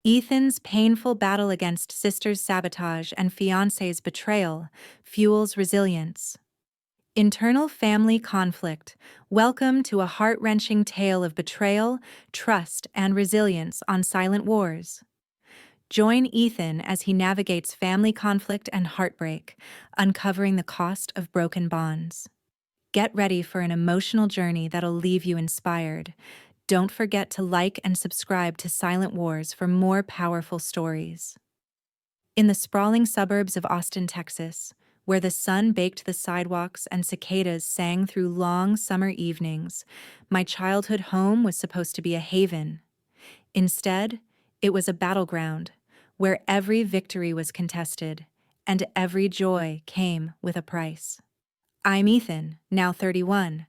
Ethan's painful battle against sister's sabotage and fiance's betrayal fuels resilience. Internal family conflict. Welcome to a heart-wrenching tale of betrayal, trust, and resilience on Silent Wars. Join Ethan as he navigates family conflict and heartbreak, uncovering the cost of broken bonds. Get ready for an emotional journey that'll leave you inspired. Don't forget to like and subscribe to Silent Wars for more powerful stories. In the sprawling suburbs of Austin, Texas, where the sun baked the sidewalks and cicadas sang through long summer evenings, my childhood home was supposed to be a haven. Instead, it was a battleground, where every victory was contested, and every joy came with a price. I'm Ethan, now 31,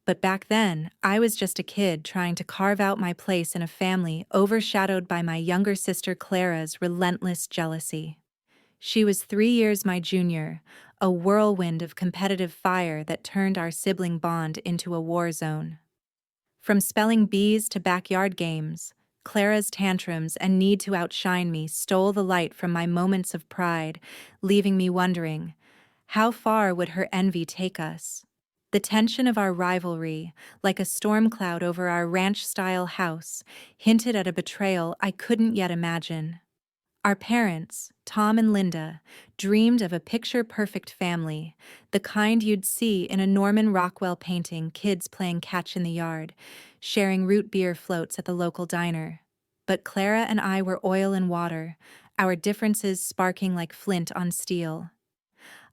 but back then, I was just a kid trying to carve out my place in a family overshadowed by my younger sister Clara's relentless jealousy. She was 3 years my junior, a whirlwind of competitive fire that turned our sibling bond into a war zone. From spelling bees to backyard games, Clara's tantrums and need to outshine me stole the light from my moments of pride, leaving me wondering, how far would her envy take us? The tension of our rivalry, like a storm cloud over our ranch-style house, hinted at a betrayal I couldn't yet imagine. Our parents, Tom and Linda, dreamed of a picture-perfect family, the kind you'd see in a Norman Rockwell painting, kids playing catch in the yard, sharing root beer floats at the local diner. But Clara and I were oil and water, our differences sparking like flint on steel.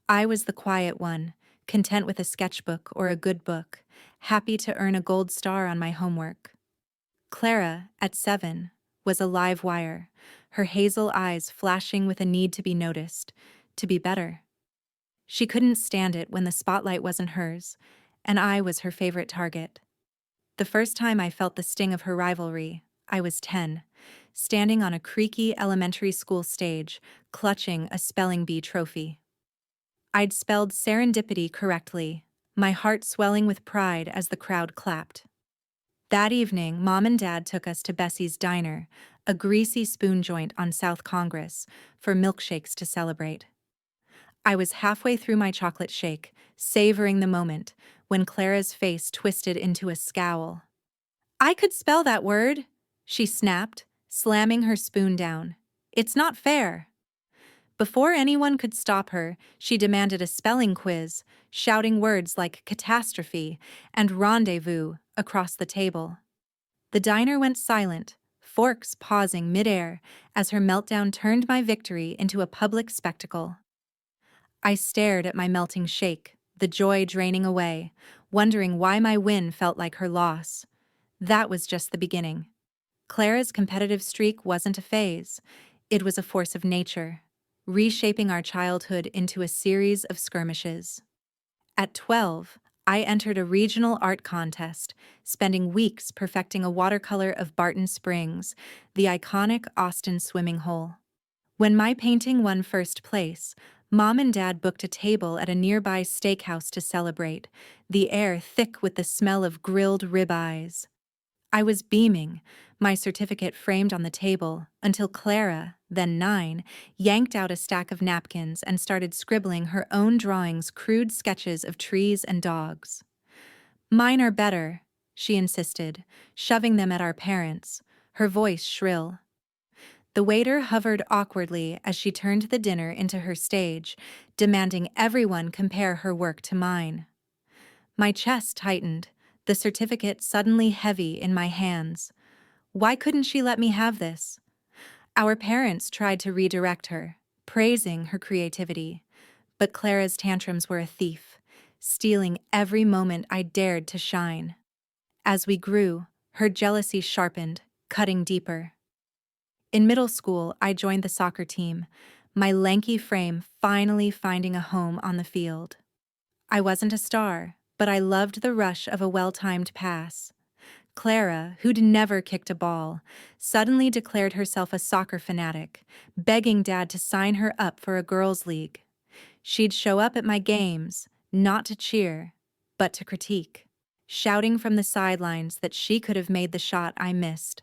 I was the quiet one, content with a sketchbook or a good book, happy to earn a gold star on my homework. Clara, at 7, was a live wire, her hazel eyes flashing with a need to be noticed, to be better. She couldn't stand it when the spotlight wasn't hers, and I was her favorite target. The first time I felt the sting of her rivalry, I was 10, standing on a creaky elementary school stage, clutching a spelling bee trophy. I'd spelled serendipity correctly, my heart swelling with pride as the crowd clapped. That evening, Mom and Dad took us to Bessie's Diner, a greasy spoon joint on South Congress, for milkshakes to celebrate. I was halfway through my chocolate shake, savoring the moment, when Clara's face twisted into a scowl. "I could spell that word," she snapped, slamming her spoon down. "It's not fair." Before anyone could stop her, she demanded a spelling quiz, shouting words like catastrophe and rendezvous across the table. The diner went silent, forks pausing midair as her meltdown turned my victory into a public spectacle. I stared at my melting shake, the joy draining away, wondering why my win felt like her loss. That was just the beginning. Clara's competitive streak wasn't a phase. It was a force of nature, reshaping our childhood into a series of skirmishes. At 12, I entered a regional art contest, spending weeks perfecting a watercolor of Barton Springs, the iconic Austin swimming hole. When my painting won first place, Mom and Dad booked a table at a nearby steakhouse to celebrate, the air thick with the smell of grilled ribeyes. I was beaming, my certificate framed on the table, until Clara, then 9, yanked out a stack of napkins and started scribbling her own drawings, crude sketches of trees and dogs. "Mine are better," she insisted, shoving them at our parents, her voice shrill. The waiter hovered awkwardly as she turned the dinner into her stage, demanding everyone compare her work to mine. My chest tightened, the certificate suddenly heavy in my hands. Why couldn't she let me have this? Our parents tried to redirect her, praising her creativity, but Clara's tantrums were a thief, stealing every moment I dared to shine. As we grew, her jealousy sharpened, cutting deeper. In middle school, I joined the soccer team, my lanky frame finally finding a home on the field. I wasn't a star, but I loved the rush of a well-timed pass. Clara, who'd never kicked a ball, suddenly declared herself a soccer fanatic, begging Dad to sign her up for a girls' league. She'd show up at my games, not to cheer, but to critique, shouting from the sidelines that she could have made the shot I missed.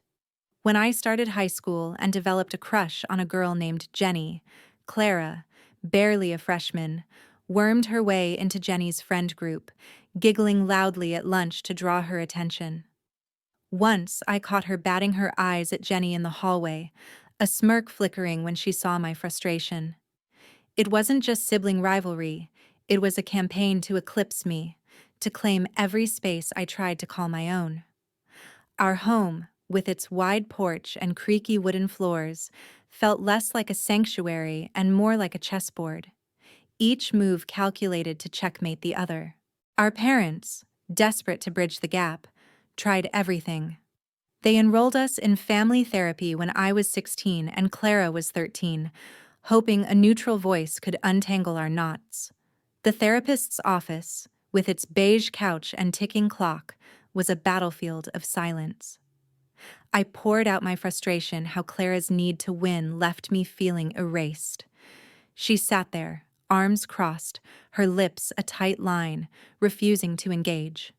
When I started high school and developed a crush on a girl named Jenny, Clara, barely a freshman, wormed her way into Jenny's friend group, giggling loudly at lunch to draw her attention. Once I caught her batting her eyes at Jenny in the hallway, a smirk flickering when she saw my frustration. It wasn't just sibling rivalry, it was a campaign to eclipse me, to claim every space I tried to call my own. Our home, with its wide porch and creaky wooden floors, felt less like a sanctuary and more like a chessboard, each move calculated to checkmate the other. Our parents, desperate to bridge the gap, tried everything. They enrolled us in family therapy when I was 16 and Clara was 13, hoping a neutral voice could untangle our knots. The therapist's office, with its beige couch and ticking clock, was a battlefield of silence. I poured out my frustration how Clara's need to win left me feeling erased. She sat there, arms crossed, her lips a tight line, refusing to engage.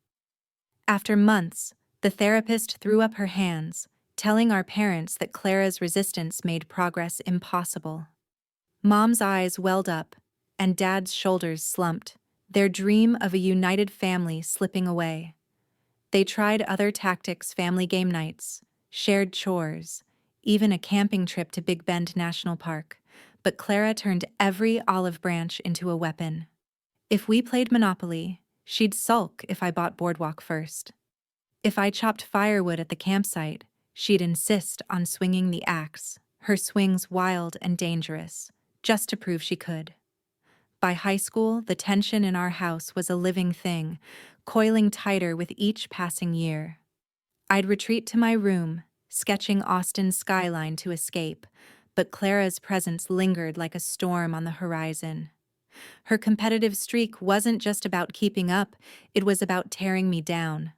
After months, the therapist threw up her hands, telling our parents that Clara's resistance made progress impossible. Mom's eyes welled up, and Dad's shoulders slumped, their dream of a united family slipping away. They tried other tactics: family game nights, shared chores, even a camping trip to Big Bend National Park, but Clara turned every olive branch into a weapon. If we played Monopoly, she'd sulk if I bought Boardwalk first. If I chopped firewood at the campsite, she'd insist on swinging the axe, her swings wild and dangerous, just to prove she could. By high school, the tension in our house was a living thing, coiling tighter with each passing year. I'd retreat to my room, sketching Austin's skyline to escape, but Clara's presence lingered like a storm on the horizon. Her competitive streak wasn't just about keeping up, it was about tearing me down.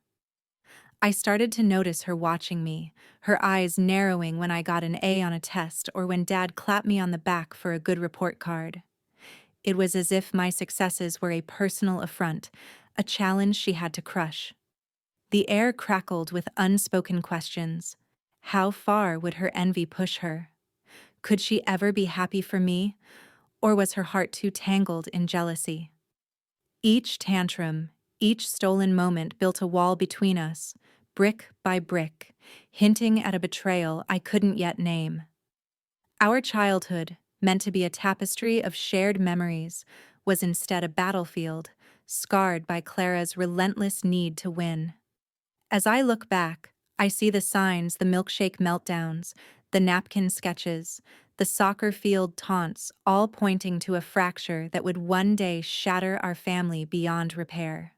I started to notice her watching me, her eyes narrowing when I got an A on a test or when Dad clapped me on the back for a good report card. It was as if my successes were a personal affront, a challenge she had to crush. The air crackled with unspoken questions. How far would her envy push her? Could she ever be happy for me, or was her heart too tangled in jealousy? Each tantrum, each stolen moment built a wall between us, brick by brick, hinting at a betrayal I couldn't yet name. Our childhood, meant to be a tapestry of shared memories, was instead a battlefield, scarred by Clara's relentless need to win. As I look back, I see the signs: the milkshake meltdowns, the napkin sketches, the soccer field taunts, all pointing to a fracture that would one day shatter our family beyond repair.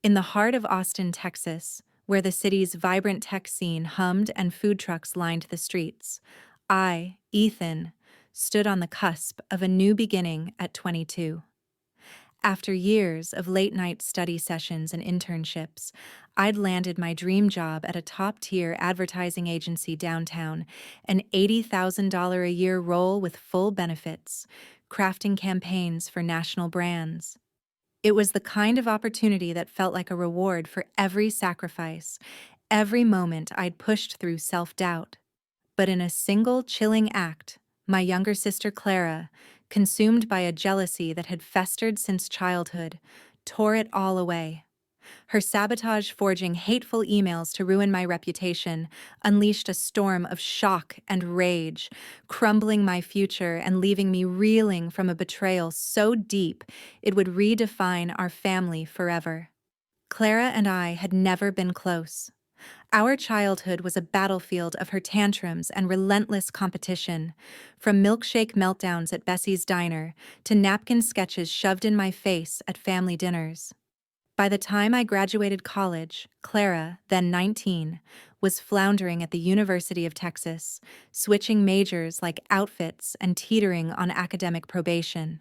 In the heart of Austin, Texas, where the city's vibrant tech scene hummed and food trucks lined the streets, I, Ethan, stood on the cusp of a new beginning at 22. After years of late-night study sessions and internships, I'd landed my dream job at a top-tier advertising agency downtown, an $80,000 a year role with full benefits, crafting campaigns for national brands. It was the kind of opportunity that felt like a reward for every sacrifice, every moment I'd pushed through self-doubt. But in a single chilling act, my younger sister Clara, consumed by a jealousy that had festered since childhood, tore it all away. Her sabotage, forging hateful emails to ruin my reputation, unleashed a storm of shock and rage, crumbling my future and leaving me reeling from a betrayal so deep it would redefine our family forever. Clara and I had never been close. Our childhood was a battlefield of her tantrums and relentless competition, from milkshake meltdowns at Bessie's Diner to napkin sketches shoved in my face at family dinners. By the time I graduated college, Clara, then 19, was floundering at the University of Texas, switching majors like outfits and teetering on academic probation.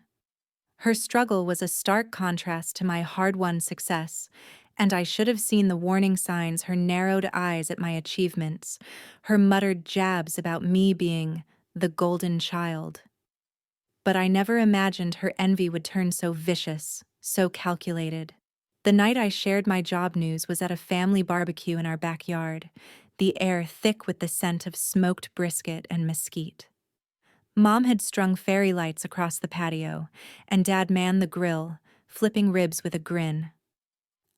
Her struggle was a stark contrast to my hard-won success, and I should have seen the warning signs: her narrowed eyes at my achievements, her muttered jabs about me being the golden child. But I never imagined her envy would turn so vicious, so calculated. The night I shared my job news was at a family barbecue in our backyard. the air thick with the scent of smoked brisket and mesquite. Mom had strung fairy lights across the patio, and Dad manned the grill, flipping ribs with a grin.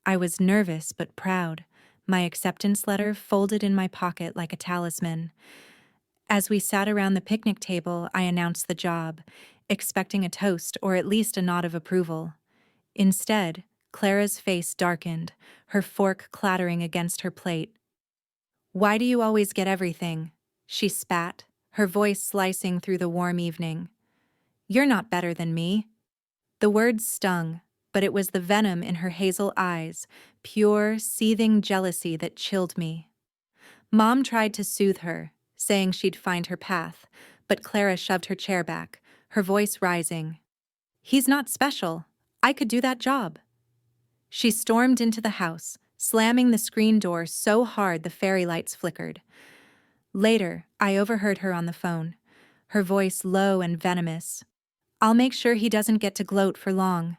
I was nervous but proud, my acceptance letter folded in my pocket like a talisman. As we sat around the picnic table, I announced the job, expecting a toast or at least a nod of approval. Instead, Clara's face darkened, her fork clattering against her plate. "Why do you always get everything?" she spat, her voice slicing through the warm evening. "You're not better than me." The words stung, but it was the venom in her hazel eyes, pure, seething jealousy that chilled me. Mom tried to soothe her, saying she'd find her path, but Clara shoved her chair back, her voice rising. "He's not special. I could do that job." She stormed into the house, slamming the screen door so hard the fairy lights flickered. Later, I overheard her on the phone, her voice low and venomous. "I'll make sure he doesn't get to gloat for long."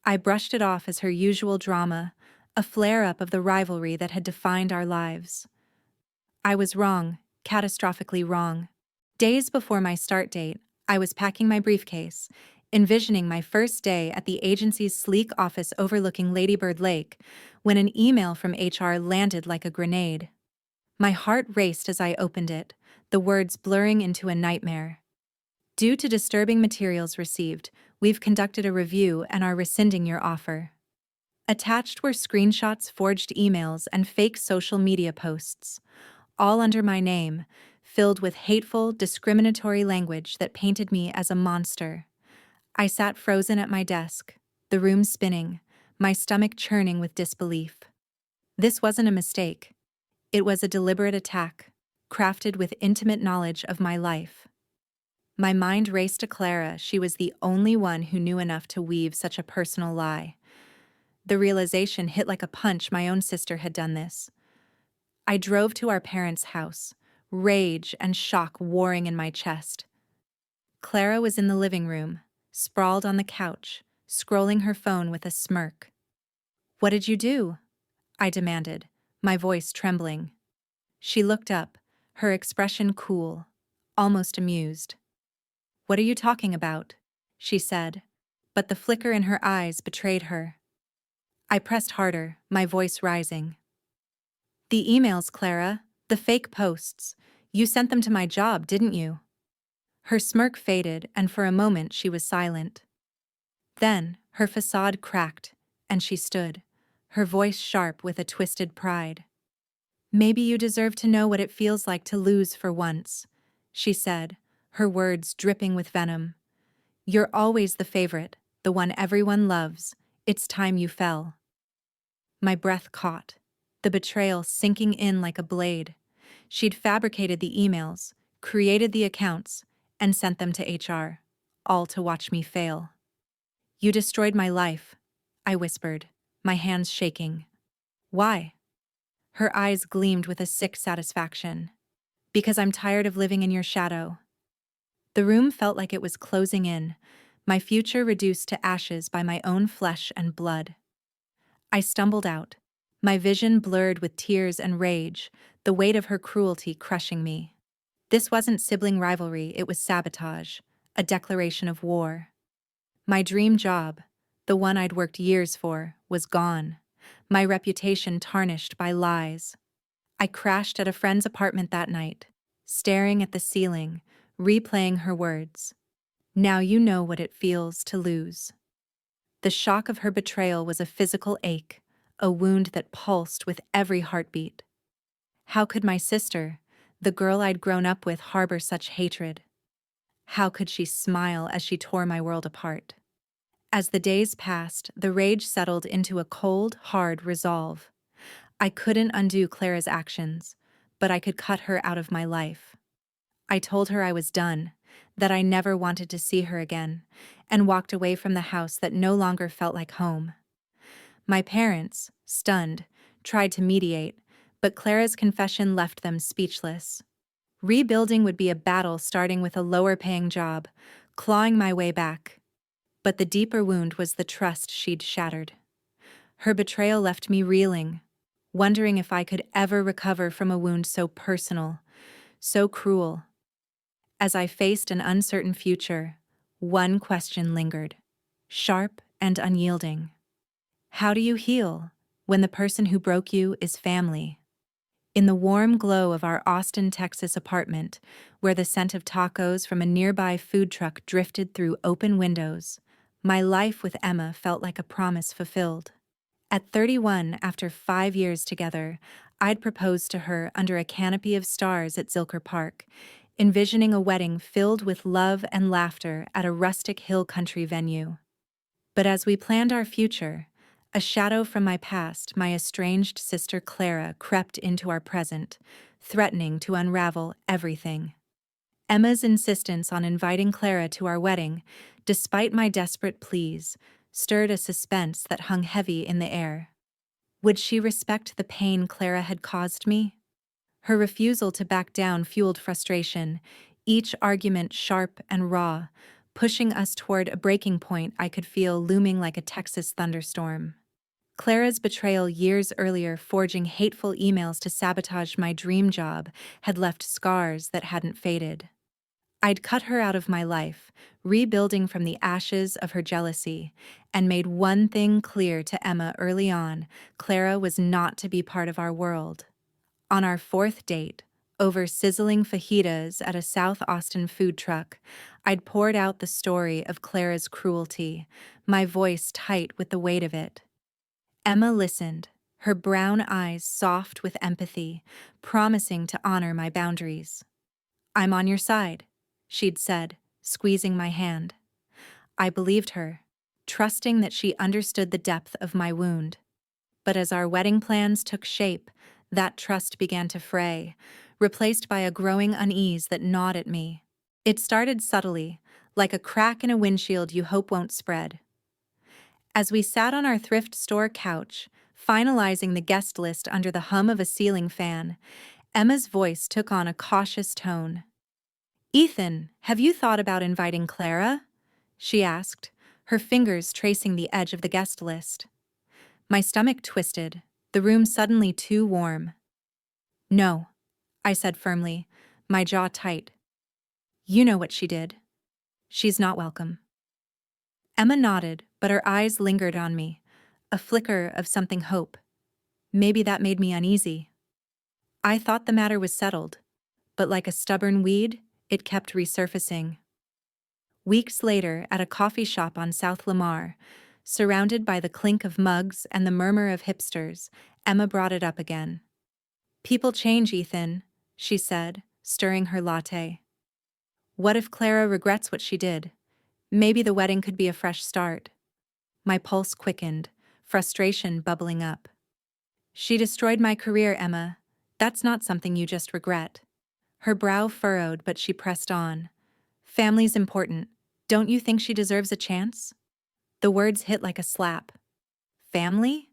I brushed it off as her usual drama, a flare-up of the rivalry that had defined our lives. I was wrong, catastrophically wrong. Days before my start date, I was packing my briefcase, envisioning my first day at the agency's sleek office overlooking Lady Bird Lake, when an email from HR landed like a grenade. My heart raced as I opened it, the words blurring into a nightmare. "Due to disturbing materials received, we've conducted a review and are rescinding your offer." Attached were screenshots, forged emails, and fake social media posts, all under my name, filled with hateful, discriminatory language that painted me as a monster. I sat frozen at my desk, the room spinning, my stomach churning with disbelief. This wasn't a mistake. It was a deliberate attack, crafted with intimate knowledge of my life. My mind raced to Clara. She was the only one who knew enough to weave such a personal lie. The realization hit like a punch. My own sister had done this. I drove to our parents' house, rage and shock warring in my chest. Clara was in the living room, sprawled on the couch, scrolling her phone with a smirk. "What did you do?" I demanded, my voice trembling. She looked up, her expression cool, almost amused. "What are you talking about?" she said, but the flicker in her eyes betrayed her. I pressed harder, my voice rising. "The emails, Clara, the fake posts. You sent them to my job, didn't you?" Her smirk faded, and for a moment she was silent. Then, her facade cracked, and she stood, her voice sharp with a twisted pride. "Maybe you deserve to know what it feels like to lose for once," she said, her words dripping with venom. "You're always the favorite, the one everyone loves. It's time you fell." My breath caught, the betrayal sinking in like a blade. She'd fabricated the emails, created the accounts, and sent them to HR, all to watch me fail. "You destroyed my life," I whispered, my hands shaking. "Why?" Her eyes gleamed with a sick satisfaction. "Because I'm tired of living in your shadow." The room felt like it was closing in, my future reduced to ashes by my own flesh and blood. I stumbled out, my vision blurred with tears and rage, the weight of her cruelty crushing me. This wasn't sibling rivalry, it was sabotage, a declaration of war. My dream job, the one I'd worked years for, was gone, my reputation tarnished by lies. I crashed at a friend's apartment that night, staring at the ceiling, replaying her words. "Now you know what it feels to lose." The shock of her betrayal was a physical ache, a wound that pulsed with every heartbeat. How could my sister, the girl I'd grown up with, harbor such hatred? How could she smile as she tore my world apart? As the days passed, the rage settled into a cold, hard resolve. I couldn't undo Clara's actions, but I could cut her out of my life. I told her I was done, that I never wanted to see her again, and walked away from the house that no longer felt like home. My parents, stunned, tried to mediate, but Clara's confession left them speechless. Rebuilding would be a battle, starting with a lower-paying job, clawing my way back. But the deeper wound was the trust she'd shattered. Her betrayal left me reeling, wondering if I could ever recover from a wound so personal, so cruel. As I faced an uncertain future, one question lingered, sharp and unyielding. How do you heal when the person who broke you is family? In the warm glow of our Austin, Texas apartment, where the scent of tacos from a nearby food truck drifted through open windows, my life with Emma felt like a promise fulfilled. At 31, after 5 years together, I'd proposed to her under a canopy of stars at Zilker Park, envisioning a wedding filled with love and laughter at a rustic hill country venue. But as we planned our future, a shadow from my past, my estranged sister Clara, crept into our present, threatening to unravel everything. Emma's insistence on inviting Clara to our wedding, despite my desperate pleas, stirred a suspense that hung heavy in the air. Would she respect the pain Clara had caused me? Her refusal to back down fueled frustration, each argument sharp and raw, pushing us toward a breaking point I could feel looming like a Texas thunderstorm. Clara's betrayal years earlier, forging hateful emails to sabotage my dream job, had left scars that hadn't faded. I'd cut her out of my life, rebuilding from the ashes of her jealousy, and made one thing clear to Emma early on: Clara was not to be part of our world. On our fourth date, over sizzling fajitas at a South Austin food truck, I'd poured out the story of Clara's cruelty, my voice tight with the weight of it. Emma listened, her brown eyes soft with empathy, promising to honor my boundaries. "I'm on your side," she'd said, squeezing my hand. I believed her, trusting that she understood the depth of my wound. But as our wedding plans took shape, that trust began to fray, replaced by a growing unease that gnawed at me. It started subtly, like a crack in a windshield you hope won't spread. As we sat on our thrift store couch, finalizing the guest list under the hum of a ceiling fan, Emma's voice took on a cautious tone. "Ethan, have you thought about inviting Clara?" she asked, her fingers tracing the edge of the guest list. My stomach twisted, the room suddenly too warm. "No," I said firmly, my jaw tight. "You know what she did. She's not welcome." Emma nodded, but her eyes lingered on me, a flicker of something hope. Maybe that made me uneasy. I thought the matter was settled, but like a stubborn weed, it kept resurfacing. Weeks later, at a coffee shop on South Lamar, surrounded by the clink of mugs and the murmur of hipsters, Emma brought it up again. "People change, Ethan," she said, stirring her latte. "What if Clara regrets what she did? Maybe the wedding could be a fresh start." My pulse quickened, frustration bubbling up. "She destroyed my career, Emma. That's not something you just regret." Her brow furrowed, but she pressed on. "Family's important. Don't you think she deserves a chance?" The words hit like a slap. Family?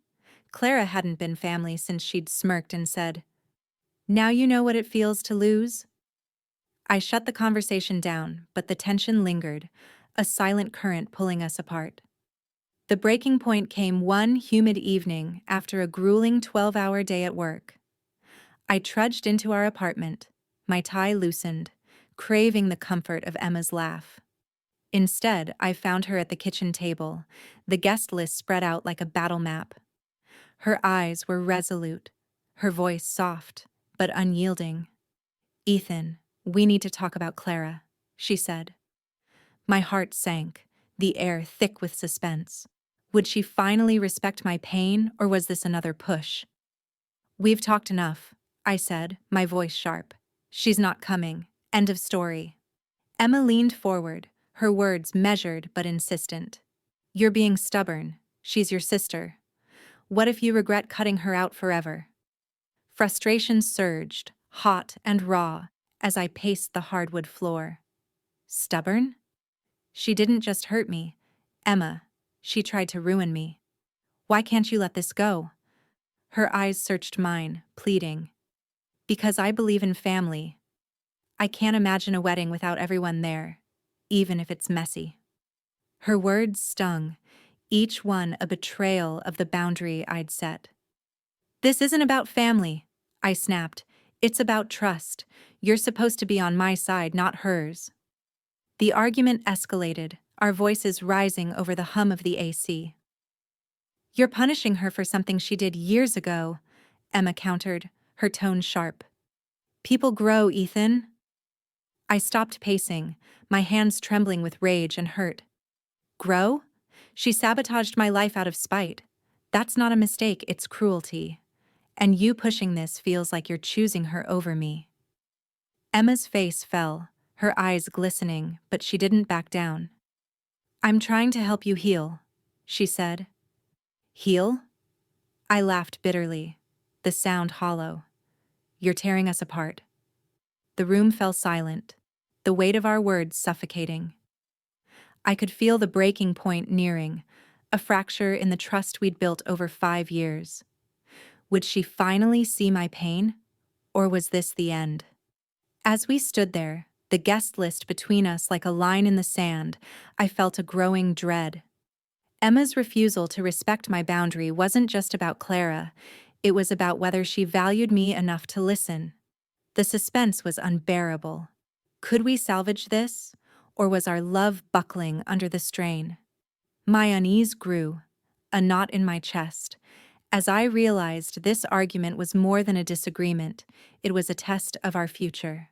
Clara hadn't been family since she'd smirked and said, "Now you know what it feels to lose?" I shut the conversation down, but the tension lingered, a silent current pulling us apart. The breaking point came one humid evening after a grueling 12-hour day at work. I trudged into our apartment, my tie loosened, craving the comfort of Emma's laugh. Instead, I found her at the kitchen table, the guest list spread out like a battle map. Her eyes were resolute, her voice soft, but unyielding. "Ethan, we need to talk about Clara," she said. My heart sank, the air thick with suspense. Would she finally respect my pain, or was this another push? "We've talked enough," I said, my voice sharp. "She's not coming. End of story." Emma leaned forward, her words measured but insistent. "You're being stubborn. She's your sister. What if you regret cutting her out forever?" Frustration surged, hot and raw, as I paced the hardwood floor. Stubborn? She didn't just hurt me, Emma. She tried to ruin me. Why can't you let this go? Her eyes searched mine, pleading. Because I believe in family. I can't imagine a wedding without everyone there, even if it's messy. Her words stung, each one a betrayal of the boundary I'd set. This isn't about family, I snapped. It's about trust. You're supposed to be on my side, not hers. The argument escalated, our voices rising over the hum of the AC. You're punishing her for something she did years ago, Emma countered, her tone sharp. People grow, Ethan. I stopped pacing, my hands trembling with rage and hurt. Grow? She sabotaged my life out of spite. That's not a mistake, it's cruelty. And you pushing this feels like you're choosing her over me. Emma's face fell, her eyes glistening, but she didn't back down. I'm trying to help you heal, she said. Heal? I laughed bitterly, the sound hollow. You're tearing us apart. The room fell silent, the weight of our words suffocating. I could feel the breaking point nearing, a fracture in the trust we'd built over 5 years. Would she finally see my pain, or was this the end? As we stood there, the guest list between us like a line in the sand, I felt a growing dread. Emma's refusal to respect my boundary wasn't just about Clara, it was about whether she valued me enough to listen. The suspense was unbearable. Could we salvage this, or was our love buckling under the strain? My unease grew, a knot in my chest, as I realized this argument was more than a disagreement, it was a test of our future.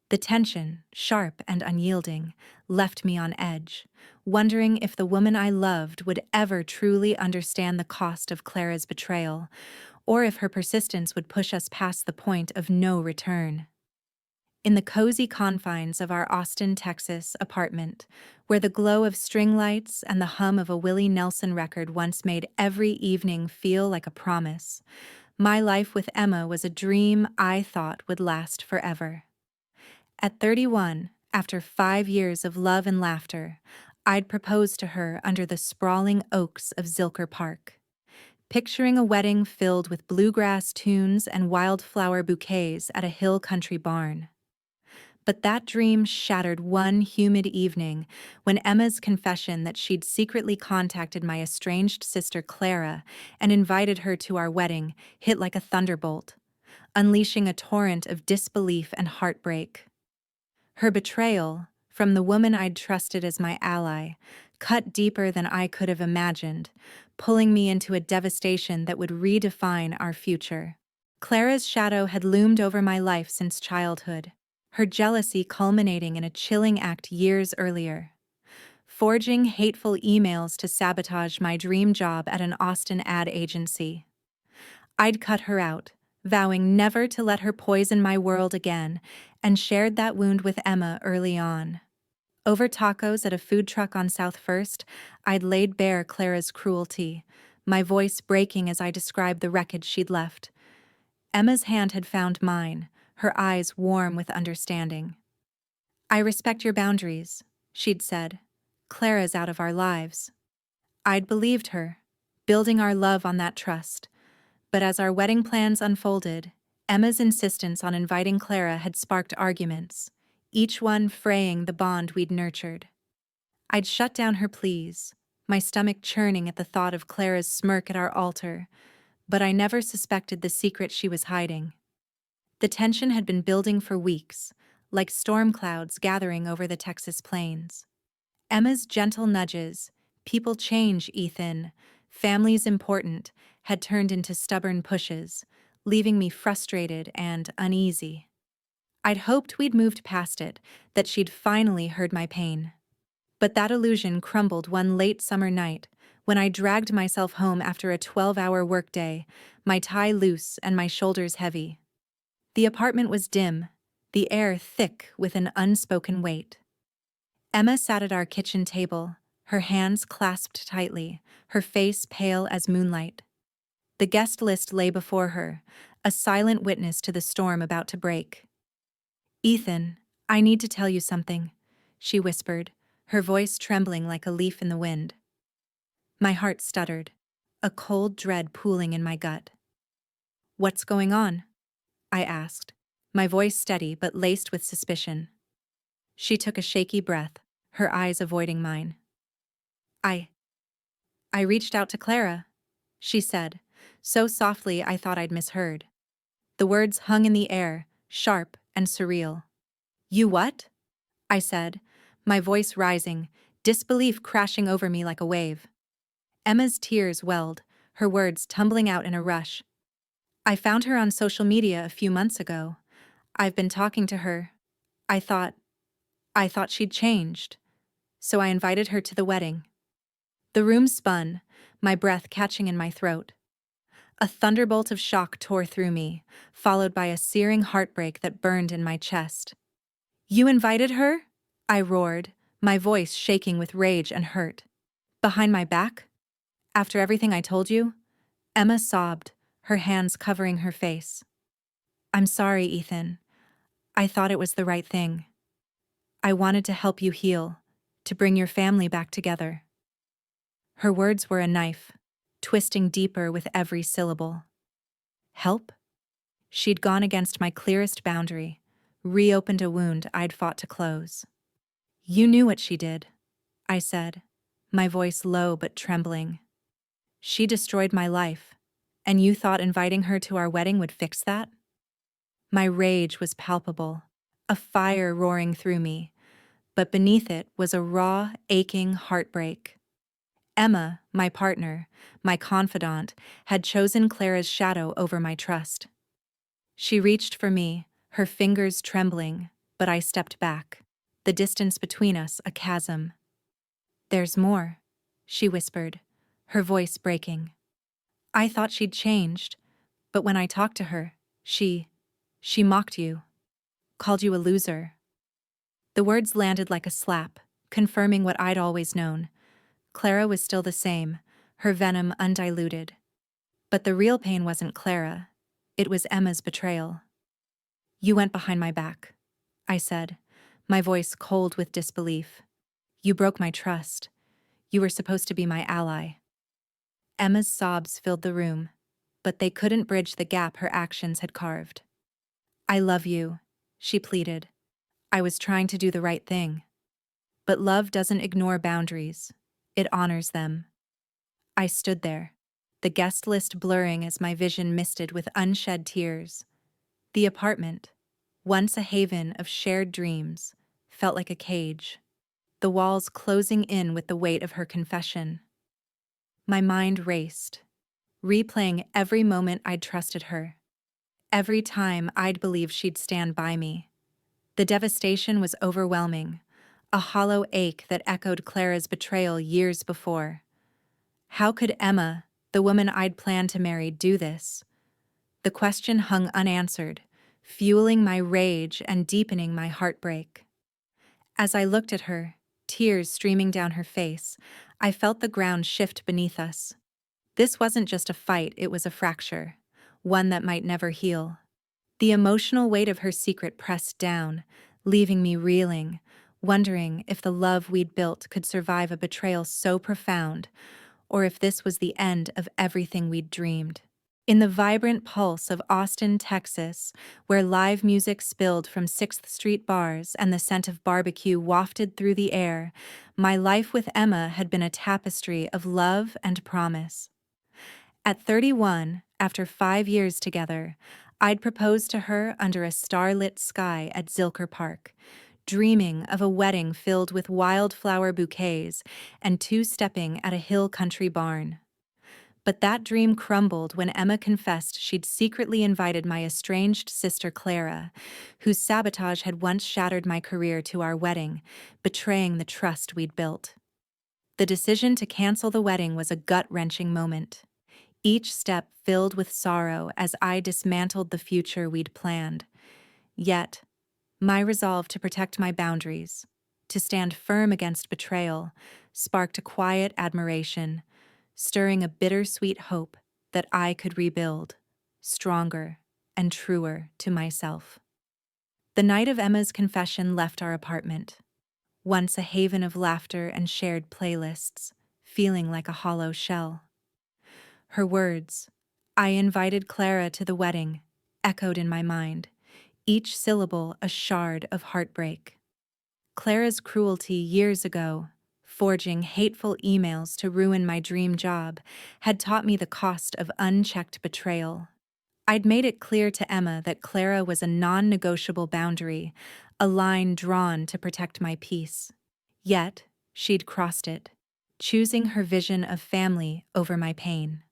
The tension, sharp and unyielding, left me on edge, wondering if the woman I loved would ever truly understand the cost of Clara's betrayal, or if her persistence would push us past the point of no return. In the cozy confines of our Austin, Texas apartment, where the glow of string lights and the hum of a Willie Nelson record once made every evening feel like a promise, my life with Emma was a dream I thought would last forever. At 31, after 5 years of love and laughter, I'd proposed to her under the sprawling oaks of Zilker Park, picturing a wedding filled with bluegrass tunes and wildflower bouquets at a hill country barn. But that dream shattered one humid evening when Emma's confession that she'd secretly contacted my estranged sister Clara and invited her to our wedding hit like a thunderbolt, unleashing a torrent of disbelief and heartbreak. Her betrayal, from the woman I'd trusted as my ally, cut deeper than I could have imagined, pulling me into a devastation that would redefine our future. Clara's shadow had loomed over my life since childhood, her jealousy culminating in a chilling act years earlier. Forging hateful emails to sabotage my dream job at an Austin ad agency. I'd cut her out, vowing never to let her poison my world again, and shared that wound with Emma early on. Over tacos at a food truck on South First, I'd laid bare Clara's cruelty, my voice breaking as I described the wreckage she'd left. Emma's hand had found mine, her eyes warm with understanding. I respect your boundaries, she'd said. Clara's out of our lives. I'd believed her, building our love on that trust. But as our wedding plans unfolded, Emma's insistence on inviting Clara had sparked arguments, each one fraying the bond we'd nurtured. I'd shut down her pleas, my stomach churning at the thought of Clara's smirk at our altar, but I never suspected the secret she was hiding. The tension had been building for weeks, like storm clouds gathering over the Texas plains. Emma's gentle nudges, "People change, Ethan. Family's important," had turned into stubborn pushes, leaving me frustrated and uneasy. I'd hoped we'd moved past it, that she'd finally heard my pain. But that illusion crumbled one late summer night, when I dragged myself home after a 12-hour workday, my tie loose and my shoulders heavy. The apartment was dim, the air thick with an unspoken weight. Emma sat at our kitchen table, her hands clasped tightly, her face pale as moonlight. The guest list lay before her, a silent witness to the storm about to break. "Ethan, I need to tell you something," she whispered, her voice trembling like a leaf in the wind. My heart stuttered, a cold dread pooling in my gut. "What's going on?" I asked, my voice steady but laced with suspicion. She took a shaky breath, her eyes avoiding mine. I reached out to Clara," she said, so softly I thought I'd misheard. The words hung in the air, sharp and surreal. "You what?" I said, my voice rising, disbelief crashing over me like a wave. Emma's tears welled, her words tumbling out in a rush. "I found her on social media a few months ago. I've been talking to her. I thought, I thought she'd changed. So I invited her to the wedding." The room spun, my breath catching in my throat. A thunderbolt of shock tore through me, followed by a searing heartbreak that burned in my chest. "You invited her?" I roared, my voice shaking with rage and hurt. "Behind my back? After everything I told you?" Emma sobbed, her hands covering her face. "I'm sorry, Ethan. I thought it was the right thing. I wanted to help you heal, to bring your family back together." Her words were a knife, twisting deeper with every syllable. Help? She'd gone against my clearest boundary, reopened a wound I'd fought to close. "You knew what she did," I said, my voice low but trembling. "She destroyed my life, and you thought inviting her to our wedding would fix that?" My rage was palpable, a fire roaring through me, but beneath it was a raw, aching heartbreak. Emma, my partner, my confidant, had chosen Clara's shadow over my trust. She reached for me, her fingers trembling, but I stepped back, the distance between us a chasm. "There's more," she whispered, her voice breaking. "I thought she'd changed, but when I talked to her, she mocked you, called you a loser." The words landed like a slap, confirming what I'd always known. Clara was still the same, her venom undiluted. But the real pain wasn't Clara, it was Emma's betrayal. "You went behind my back," I said, my voice cold with disbelief. "You broke my trust. You were supposed to be my ally." Emma's sobs filled the room, but they couldn't bridge the gap her actions had carved. "I love you," she pleaded. "I was trying to do the right thing." But love doesn't ignore boundaries. It honors them. I stood there, the guest list blurring as my vision misted with unshed tears. The apartment, once a haven of shared dreams, felt like a cage, the walls closing in with the weight of her confession. My mind raced, replaying every moment I'd trusted her, every time I'd believed she'd stand by me. The devastation was overwhelming, a hollow ache that echoed Clara's betrayal years before. How could Emma, the woman I'd planned to marry, do this? The question hung unanswered, fueling my rage and deepening my heartbreak. As I looked at her, tears streaming down her face, I felt the ground shift beneath us. This wasn't just a fight, it was a fracture, one that might never heal. The emotional weight of her secret pressed down, leaving me reeling, wondering if the love we'd built could survive a betrayal so profound, or if this was the end of everything we'd dreamed. In the vibrant pulse of Austin, Texas, where live music spilled from 6th Street bars and the scent of barbecue wafted through the air, my life with Emma had been a tapestry of love and promise. At 31, after 5 years together, I'd proposed to her under a starlit sky at Zilker Park, dreaming of a wedding filled with wildflower bouquets and two-stepping at a hill country barn. But that dream crumbled when Emma confessed she'd secretly invited my estranged sister Clara, whose sabotage had once shattered my career, to our wedding, betraying the trust we'd built. The decision to cancel the wedding was a gut-wrenching moment, each step filled with sorrow as I dismantled the future we'd planned. Yet, my resolve to protect my boundaries, to stand firm against betrayal, sparked a quiet admiration, stirring a bittersweet hope that I could rebuild, stronger and truer to myself. The night of Emma's confession left our apartment, once a haven of laughter and shared playlists, feeling like a hollow shell. Her words, "I invited Clara to the wedding," echoed in my mind, each syllable a shard of heartbreak. Clara's cruelty years ago, forging hateful emails to ruin my dream job, had taught me the cost of unchecked betrayal. I'd made it clear to Emma that Clara was a non-negotiable boundary, a line drawn to protect my peace. Yet, she'd crossed it, choosing her vision of family over my pain.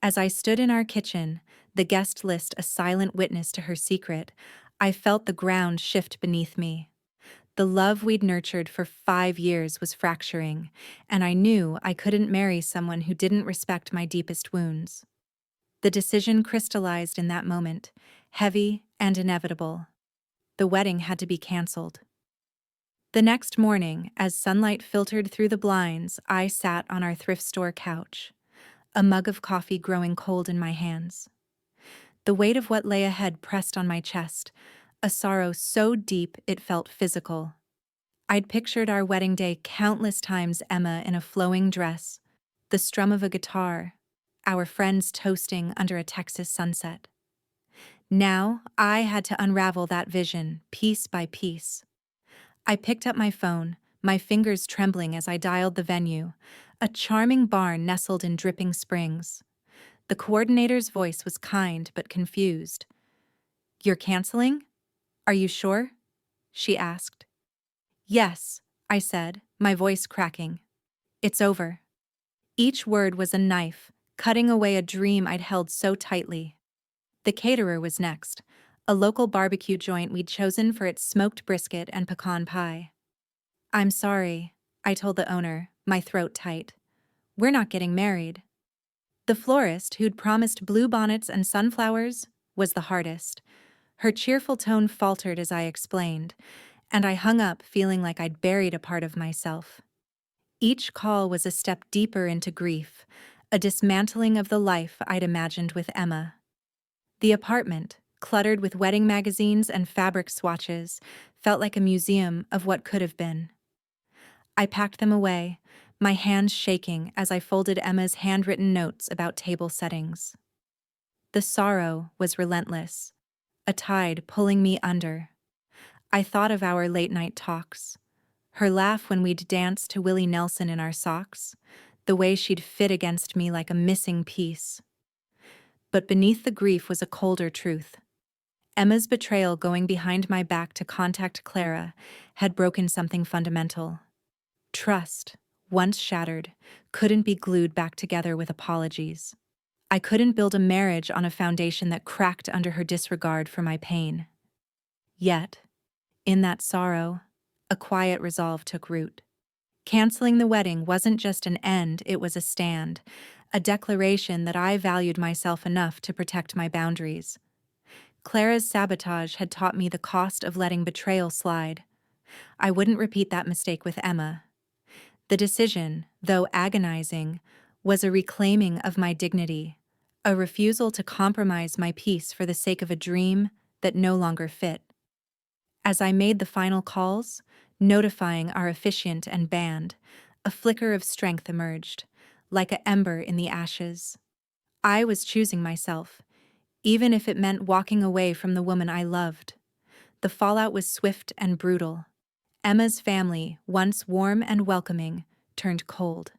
As I stood in our kitchen, the guest list a silent witness to her secret, I felt the ground shift beneath me. The love we'd nurtured for 5 years was fracturing, and I knew I couldn't marry someone who didn't respect my deepest wounds. The decision crystallized in that moment, heavy and inevitable. The wedding had to be canceled. The next morning, as sunlight filtered through the blinds, I sat on our thrift store couch, a mug of coffee growing cold in my hands. The weight of what lay ahead pressed on my chest, a sorrow so deep it felt physical. I'd pictured our wedding day countless times, Emma in a flowing dress, the strum of a guitar, our friends toasting under a Texas sunset. Now, I had to unravel that vision, piece by piece. I picked up my phone, my fingers trembling as I dialed the venue, a charming barn nestled in dripping springs. The coordinator's voice was kind but confused. "You're canceling? Are you sure?" she asked. "Yes," I said, my voice cracking. "It's over." Each word was a knife, cutting away a dream I'd held so tightly. The caterer was next, a local barbecue joint we'd chosen for its smoked brisket and pecan pie. "I'm sorry," I told the owner, my throat tight. "We're not getting married." The florist, who'd promised bluebonnets and sunflowers, was the hardest. Her cheerful tone faltered as I explained, and I hung up feeling like I'd buried a part of myself. Each call was a step deeper into grief, a dismantling of the life I'd imagined with Emma. The apartment, cluttered with wedding magazines and fabric swatches, felt like a museum of what could have been. I packed them away, my hands shaking as I folded Emma's handwritten notes about table settings. The sorrow was relentless, a tide pulling me under. I thought of our late-night talks, her laugh when we'd dance to Willie Nelson in our socks, the way she'd fit against me like a missing piece. But beneath the grief was a colder truth. Emma's betrayal, going behind my back to contact Clara, had broken something fundamental. Trust, once shattered, couldn't be glued back together with apologies. I couldn't build a marriage on a foundation that cracked under her disregard for my pain. Yet, in that sorrow, a quiet resolve took root. Canceling the wedding wasn't just an end, it was a stand, a declaration that I valued myself enough to protect my boundaries. Clara's sabotage had taught me the cost of letting betrayal slide. I wouldn't repeat that mistake with Emma. The decision, though agonizing, was a reclaiming of my dignity, a refusal to compromise my peace for the sake of a dream that no longer fit. As I made the final calls, notifying our officiant and band, a flicker of strength emerged, like an ember in the ashes. I was choosing myself, even if it meant walking away from the woman I loved. The fallout was swift and brutal. Emma's family, once warm and welcoming, turned cold.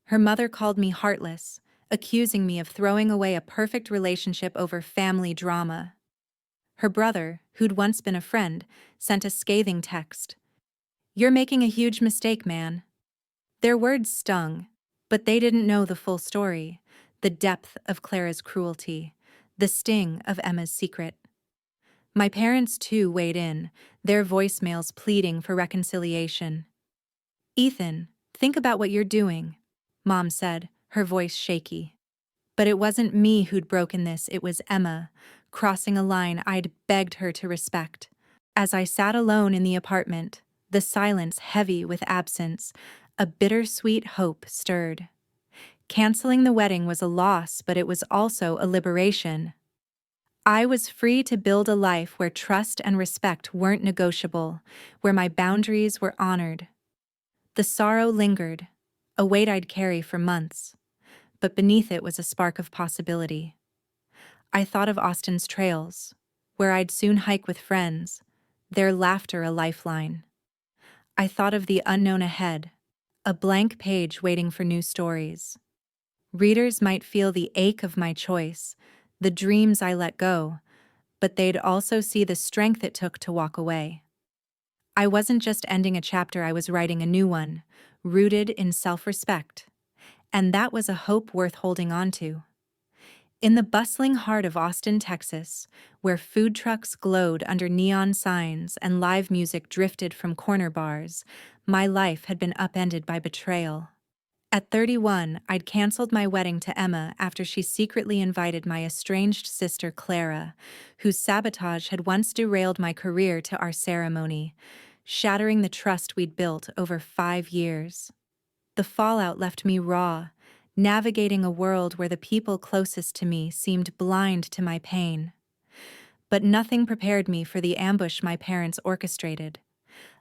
Her mother called me heartless, accusing me of throwing away a perfect relationship over family drama. Her brother, who'd once been a friend, sent a scathing text. "You're making a huge mistake, man." Their words stung, but they didn't know the full story, the depth of Clara's cruelty, the sting of Emma's secret. My parents, too, weighed in, their voicemails pleading for reconciliation. "Ethan, think about what you're doing," Mom said, her voice shaky. But it wasn't me who'd broken this, it was Emma, crossing a line I'd begged her to respect. As I sat alone in the apartment, the silence heavy with absence, a bittersweet hope stirred. Canceling the wedding was a loss, but it was also a liberation. I was free to build a life where trust and respect weren't negotiable, where my boundaries were honored. The sorrow lingered, a weight I'd carry for months, but beneath it was a spark of possibility. I thought of Austin's trails, where I'd soon hike with friends, their laughter a lifeline. I thought of the unknown ahead, a blank page waiting for new stories. Readers might feel the ache of my choice, the dreams I let go, but they'd also see the strength it took to walk away. I wasn't just ending a chapter, I was writing a new one, rooted in self-respect. And that was a hope worth holding on to. In the bustling heart of Austin, Texas, where food trucks glowed under neon signs and live music drifted from corner bars, my life had been upended by betrayal. At 31, I'd canceled my wedding to Emma after she secretly invited my estranged sister Clara, whose sabotage had once derailed my career, to our ceremony, shattering the trust we'd built over 5 years. The fallout left me raw, navigating a world where the people closest to me seemed blind to my pain. But nothing prepared me for the ambush my parents orchestrated.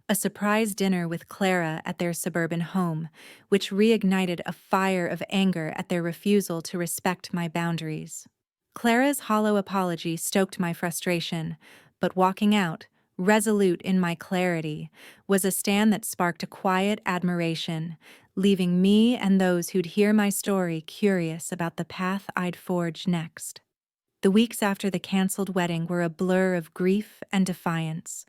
A surprise dinner with Clara at their suburban home, which reignited a fire of anger at their refusal to respect my boundaries. Clara's hollow apology stoked my frustration, but walking out, resolute in my clarity, was a stand that sparked a quiet admiration, leaving me and those who'd hear my story curious about the path I'd forge next. The weeks after the canceled wedding were a blur of grief and defiance.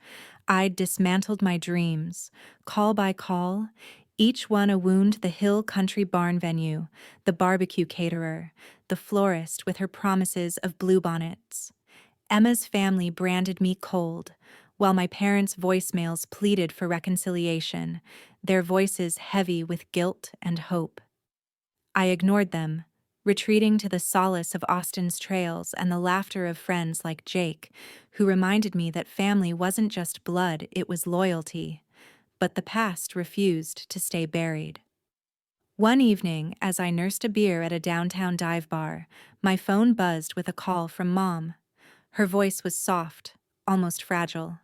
I'd dismantled my dreams, call by call, each one a wound: the Hill Country Barn venue, the barbecue caterer, the florist with her promises of bluebonnets. Emma's family branded me cold, while my parents' voicemails pleaded for reconciliation, their voices heavy with guilt and hope. I ignored them, retreating to the solace of Austin's trails and the laughter of friends like Jake, who reminded me that family wasn't just blood, it was loyalty. But the past refused to stay buried. One evening, as I nursed a beer at a downtown dive bar, my phone buzzed with a call from Mom. Her voice was soft, almost fragile.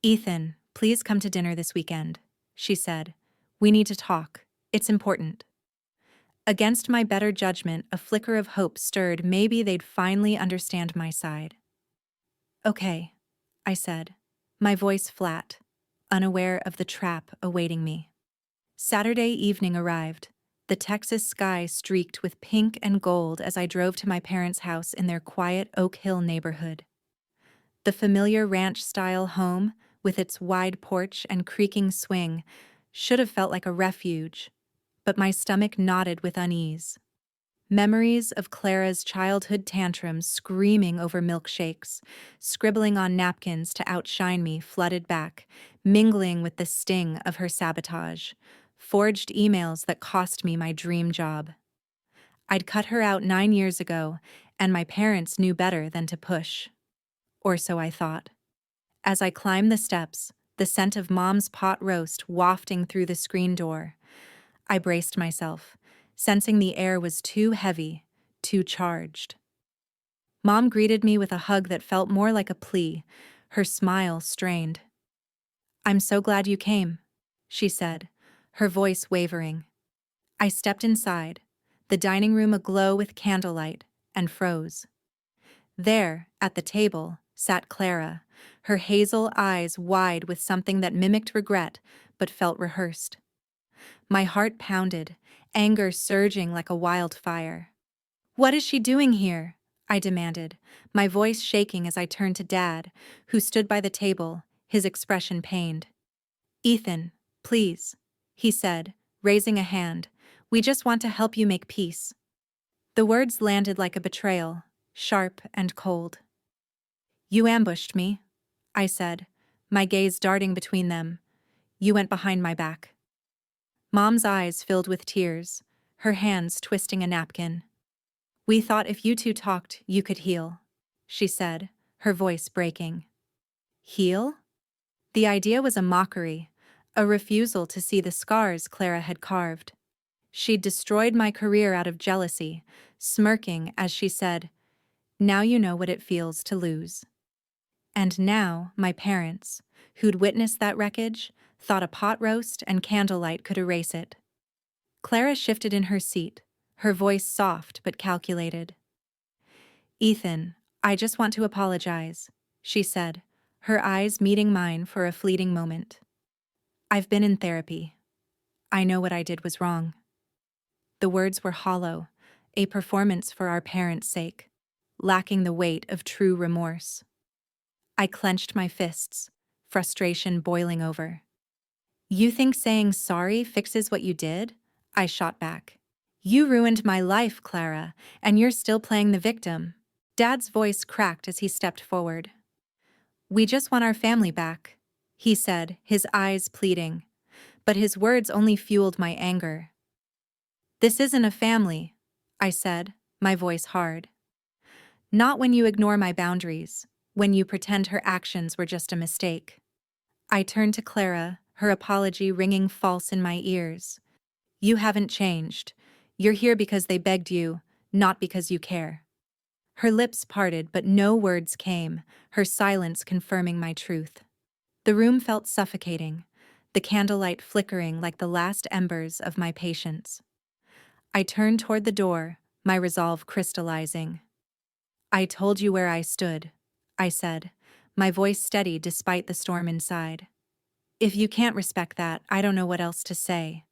"Ethan, please come to dinner this weekend," she said. "We need to talk. It's important." Against my better judgment, a flicker of hope stirred. Maybe they'd finally understand my side. "Okay," I said, my voice flat, unaware of the trap awaiting me. Saturday evening arrived, the Texas sky streaked with pink and gold as I drove to my parents' house in their quiet Oak Hill neighborhood. The familiar ranch-style home, with its wide porch and creaking swing, should have felt like a refuge, but my stomach knotted with unease. Memories of Clara's childhood tantrums, screaming over milkshakes, scribbling on napkins to outshine me, flooded back, mingling with the sting of her sabotage, forged emails that cost me my dream job. I'd cut her out 9 years ago, and my parents knew better than to push. Or so I thought. As I climbed the steps, the scent of Mom's pot roast wafting through the screen door, I braced myself, sensing the air was too heavy, too charged. Mom greeted me with a hug that felt more like a plea, her smile strained. "I'm so glad you came," she said, her voice wavering. I stepped inside, the dining room aglow with candlelight, and froze. There, at the table, sat Clara, her hazel eyes wide with something that mimicked regret but felt rehearsed. My heart pounded, anger surging like a wildfire. "What is she doing here?" I demanded, my voice shaking as I turned to Dad, who stood by the table, his expression pained. "Ethan, please," he said, raising a hand. "We just want to help you make peace." The words landed like a betrayal, sharp and cold. "You ambushed me," I said, my gaze darting between them. "You went behind my back." Mom's eyes filled with tears, her hands twisting a napkin. "We thought if you two talked, you could heal," she said, her voice breaking. Heal? The idea was a mockery, a refusal to see the scars Clara had carved. She'd destroyed my career out of jealousy, smirking as she said, "Now you know what it feels to lose." And now, my parents, who'd witnessed that wreckage, thought a pot roast and candlelight could erase it. Clara shifted in her seat, her voice soft but calculated. "Ethan, I just want to apologize," she said, her eyes meeting mine for a fleeting moment. "I've been in therapy. I know what I did was wrong. The words were hollow, a performance for our parents' sake, lacking the weight of true remorse. I clenched my fists, frustration boiling over. You think saying sorry fixes what you did? I shot back. You ruined my life, Clara, and you're still playing the victim. Dad's voice cracked as he stepped forward. We just want our family back, he said, his eyes pleading. But his words only fueled my anger. This isn't a family, I said, my voice hard. Not when you ignore my boundaries, when you pretend her actions were just a mistake. I turned to Clara, her apology ringing false in my ears. You haven't changed. You're here because they begged you, not because you care. Her lips parted, but no words came, her silence confirming my truth. The room felt suffocating, the candlelight flickering like the last embers of my patience. I turned toward the door, my resolve crystallizing. I told you where I stood, I said, my voice steady despite the storm inside. If you can't respect that, I don't know what else to say.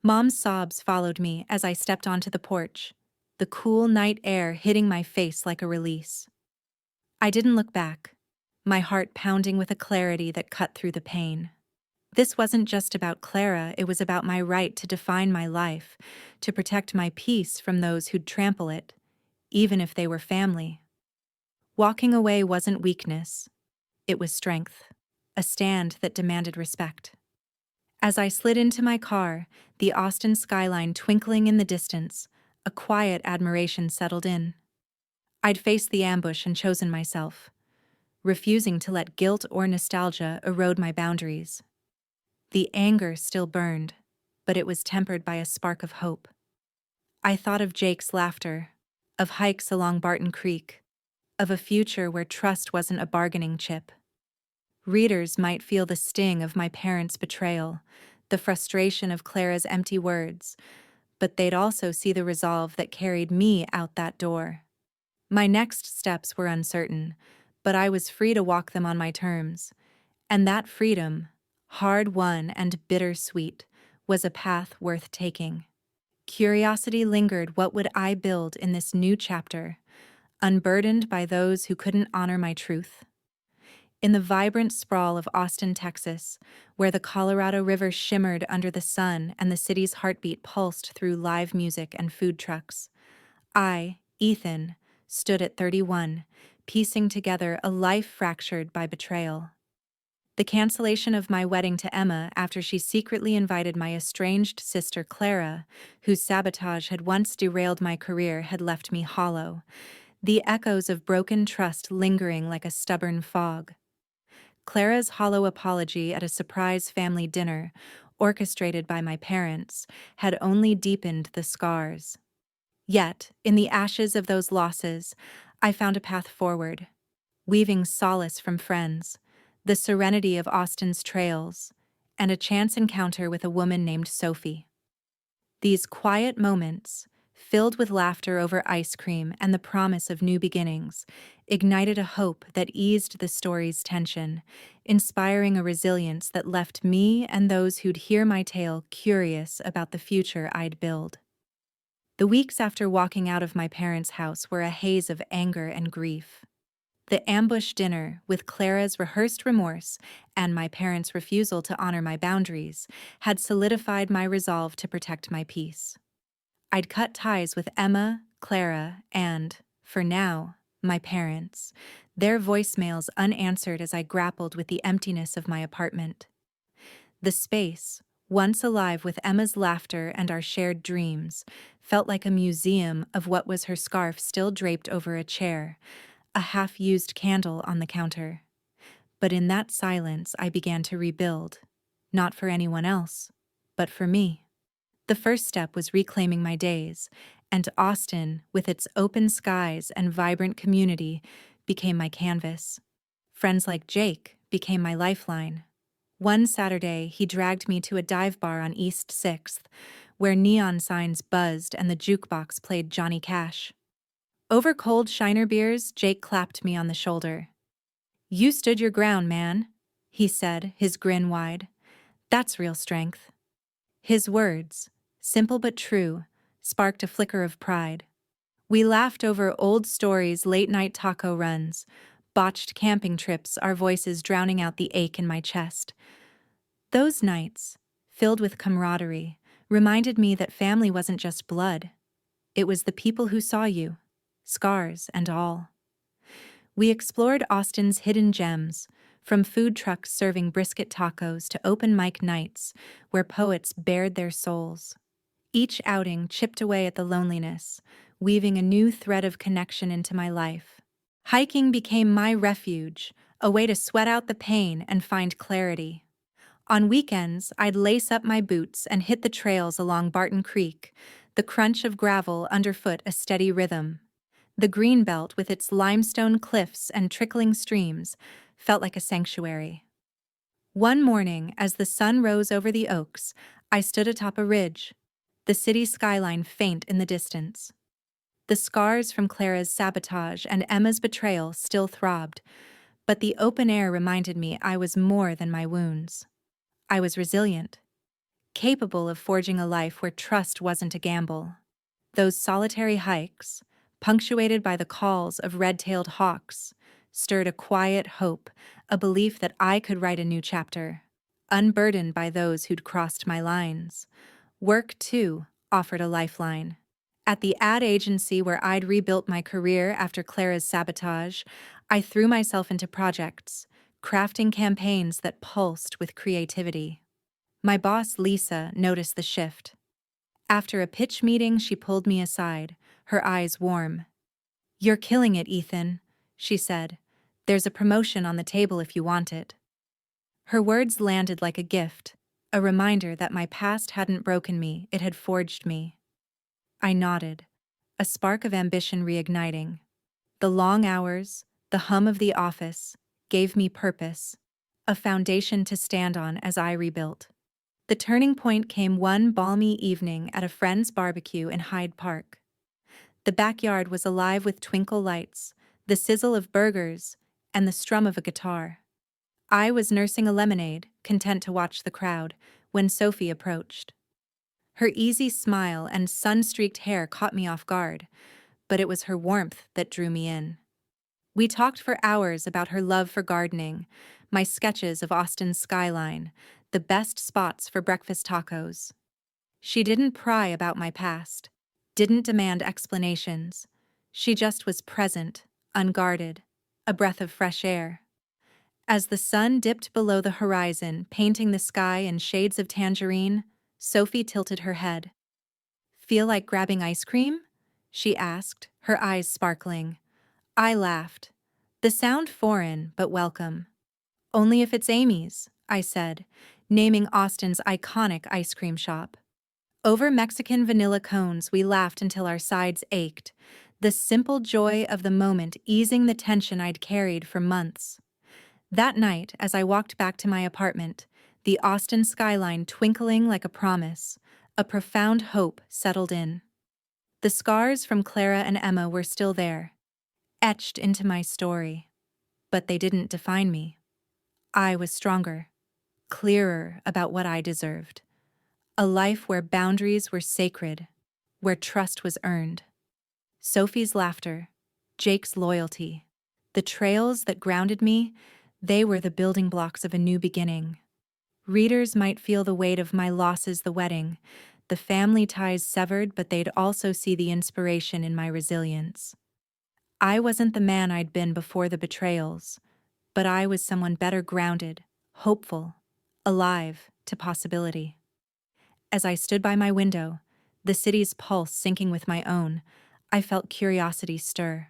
Mom's sobs followed me as I stepped onto the porch, the cool night air hitting my face like a release. I didn't look back, my heart pounding with a clarity that cut through the pain. This wasn't just about Clara, it was about my right to define my life, to protect my peace from those who'd trample it, even if they were family. Walking away wasn't weakness, it was strength, a stand that demanded respect. As I slid into my car, the Austin skyline twinkling in the distance, a quiet admiration settled in. I'd faced the ambush and chosen myself, refusing to let guilt or nostalgia erode my boundaries. The anger still burned, but it was tempered by a spark of hope. I thought of Jake's laughter, of hikes along Barton Creek, of a future where trust wasn't a bargaining chip. Readers might feel the sting of my parents' betrayal, the frustration of Clara's empty words, but they'd also see the resolve that carried me out that door. My next steps were uncertain, but I was free to walk them on my terms, and that freedom, hard-won and bittersweet, was a path worth taking. Curiosity lingered. What would I build in this new chapter, unburdened by those who couldn't honor my truth? In the vibrant sprawl of Austin, Texas, where the Colorado River shimmered under the sun and the city's heartbeat pulsed through live music and food trucks, I, Ethan, stood at 31, piecing together a life fractured by betrayal. The cancellation of my wedding to Emma after she secretly invited my estranged sister Clara, whose sabotage had once derailed my career, had left me hollow, the echoes of broken trust lingering like a stubborn fog. Clara's hollow apology at a surprise family dinner, orchestrated by my parents, had only deepened the scars. Yet, in the ashes of those losses, I found a path forward, weaving solace from friends, the serenity of Austin's trails, and a chance encounter with a woman named Sophie. These quiet moments, filled with laughter over ice cream and the promise of new beginnings, ignited a hope that eased the story's tension, inspiring a resilience that left me and those who'd hear my tale curious about the future I'd build. The weeks after walking out of my parents' house were a haze of anger and grief. The ambush dinner, with Clara's rehearsed remorse and my parents' refusal to honor my boundaries, had solidified my resolve to protect my peace. I'd cut ties with Emma, Clara, and, for now, my parents, their voicemails unanswered as I grappled with the emptiness of my apartment. The space, once alive with Emma's laughter and our shared dreams, felt like a museum of what was her scarf still draped over a chair, a half-used candle on the counter. But in that silence I began to rebuild, not for anyone else, but for me. The first step was reclaiming my days, and Austin, with its open skies and vibrant community, became my canvas. Friends like Jake became my lifeline. One Saturday, he dragged me to a dive bar on East 6th, where neon signs buzzed and the jukebox played Johnny Cash. Over cold Shiner beers, Jake clapped me on the shoulder. "You stood your ground, man," he said, his grin wide. "That's real strength." His words, simple but true, sparked a flicker of pride. We laughed over old stories, late-night taco runs, botched camping trips, our voices drowning out the ache in my chest. Those nights, filled with camaraderie, reminded me that family wasn't just blood. It was the people who saw you, scars and all. We explored Austin's hidden gems, from food trucks serving brisket tacos to open mic nights where poets bared their souls. Each outing chipped away at the loneliness, weaving a new thread of connection into my life. Hiking became my refuge, a way to sweat out the pain and find clarity. On weekends, I'd lace up my boots and hit the trails along Barton Creek, the crunch of gravel underfoot a steady rhythm. The Greenbelt, with its limestone cliffs and trickling streams, felt like a sanctuary. One morning, as the sun rose over the oaks, I stood atop a ridge, the city skyline faint in the distance. The scars from Clara's sabotage and Emma's betrayal still throbbed, but the open air reminded me I was more than my wounds. I was resilient, capable of forging a life where trust wasn't a gamble. Those solitary hikes, punctuated by the calls of red-tailed hawks, stirred a quiet hope, a belief that I could write a new chapter, unburdened by those who'd crossed my lines. Work, too, offered a lifeline. At the ad agency where I'd rebuilt my career after Clara's sabotage, I threw myself into projects, crafting campaigns that pulsed with creativity. My boss, Lisa, noticed the shift. After a pitch meeting, she pulled me aside, her eyes warm. "You're killing it, Ethan," she said. "There's a promotion on the table if you want it." Her words landed like a gift, a reminder that my past hadn't broken me, it had forged me. I nodded, a spark of ambition reigniting. The long hours, the hum of the office, gave me purpose, a foundation to stand on as I rebuilt. The turning point came one balmy evening at a friend's barbecue in Hyde Park. The backyard was alive with twinkle lights, the sizzle of burgers, and the strum of a guitar. I was nursing a lemonade, content to watch the crowd, when Sophie approached. Her easy smile and sun-streaked hair caught me off guard, but it was her warmth that drew me in. We talked for hours about her love for gardening, my sketches of Austin's skyline, the best spots for breakfast tacos. She didn't pry about my past, didn't demand explanations. She just was present, unguarded, a breath of fresh air. As the sun dipped below the horizon, painting the sky in shades of tangerine, Sophie tilted her head. "Feel like grabbing ice cream?" she asked, her eyes sparkling. I laughed. The sound foreign, but welcome. "Only if it's Amy's," I said, naming Austin's iconic ice cream shop. Over Mexican vanilla cones, we laughed until our sides ached, the simple joy of the moment easing the tension I'd carried for months. That night, as I walked back to my apartment, the Austin skyline twinkling like a promise, a profound hope settled in. The scars from Clara and Emma were still there, etched into my story. But they didn't define me. I was stronger, clearer about what I deserved. A life where boundaries were sacred, where trust was earned. Sophie's laughter, Jake's loyalty, the trails that grounded me, they were the building blocks of a new beginning. Readers might feel the weight of my losses, the wedding, the family ties severed, but they'd also see the inspiration in my resilience. I wasn't the man I'd been before the betrayals, but I was someone better grounded, hopeful, alive to possibility. As I stood by my window, the city's pulse syncing with my own, I felt curiosity stir.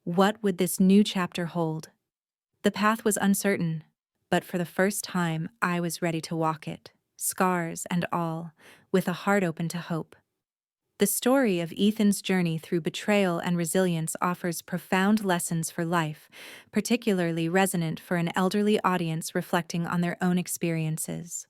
What would this new chapter hold? The path was uncertain, but for the first time I was ready to walk it, scars and all, with a heart open to hope. The story of Ethan's journey through betrayal and resilience offers profound lessons for life, particularly resonant for an elderly audience reflecting on their own experiences.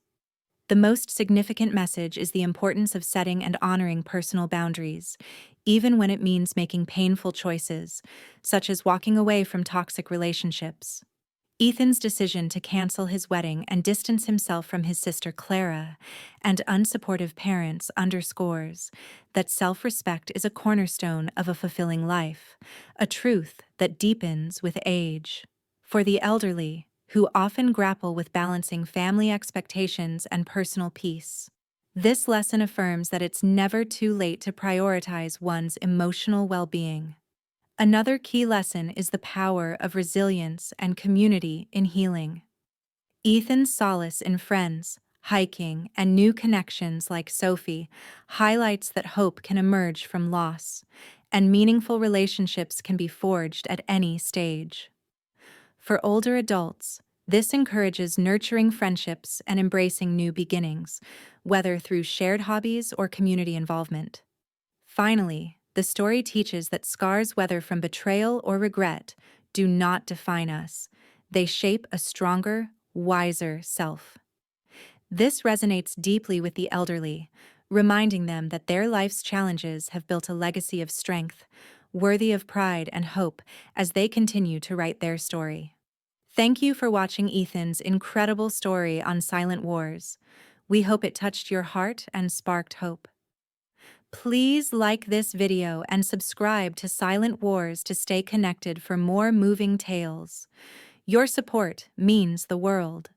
The most significant message is the importance of setting and honoring personal boundaries, even when it means making painful choices, such as walking away from toxic relationships. Ethan's decision to cancel his wedding and distance himself from his sister Clara and unsupportive parents underscores that self-respect is a cornerstone of a fulfilling life, a truth that deepens with age. For the elderly, who often grapple with balancing family expectations and personal peace, this lesson affirms that it's never too late to prioritize one's emotional well-being. Another key lesson is the power of resilience and community in healing. Ethan's solace in friends, hiking, and new connections like Sophie highlights that hope can emerge from loss, and meaningful relationships can be forged at any stage. For older adults, this encourages nurturing friendships and embracing new beginnings, whether through shared hobbies or community involvement. Finally, the story teaches that scars, whether from betrayal or regret, do not define us. They shape a stronger, wiser self. This resonates deeply with the elderly, reminding them that their life's challenges have built a legacy of strength, worthy of pride and hope as they continue to write their story. Thank you for watching Ethan's incredible story on Silent Wars. We hope it touched your heart and sparked hope. Please like this video and subscribe to Silent Wars to stay connected for more moving tales. Your support means the world.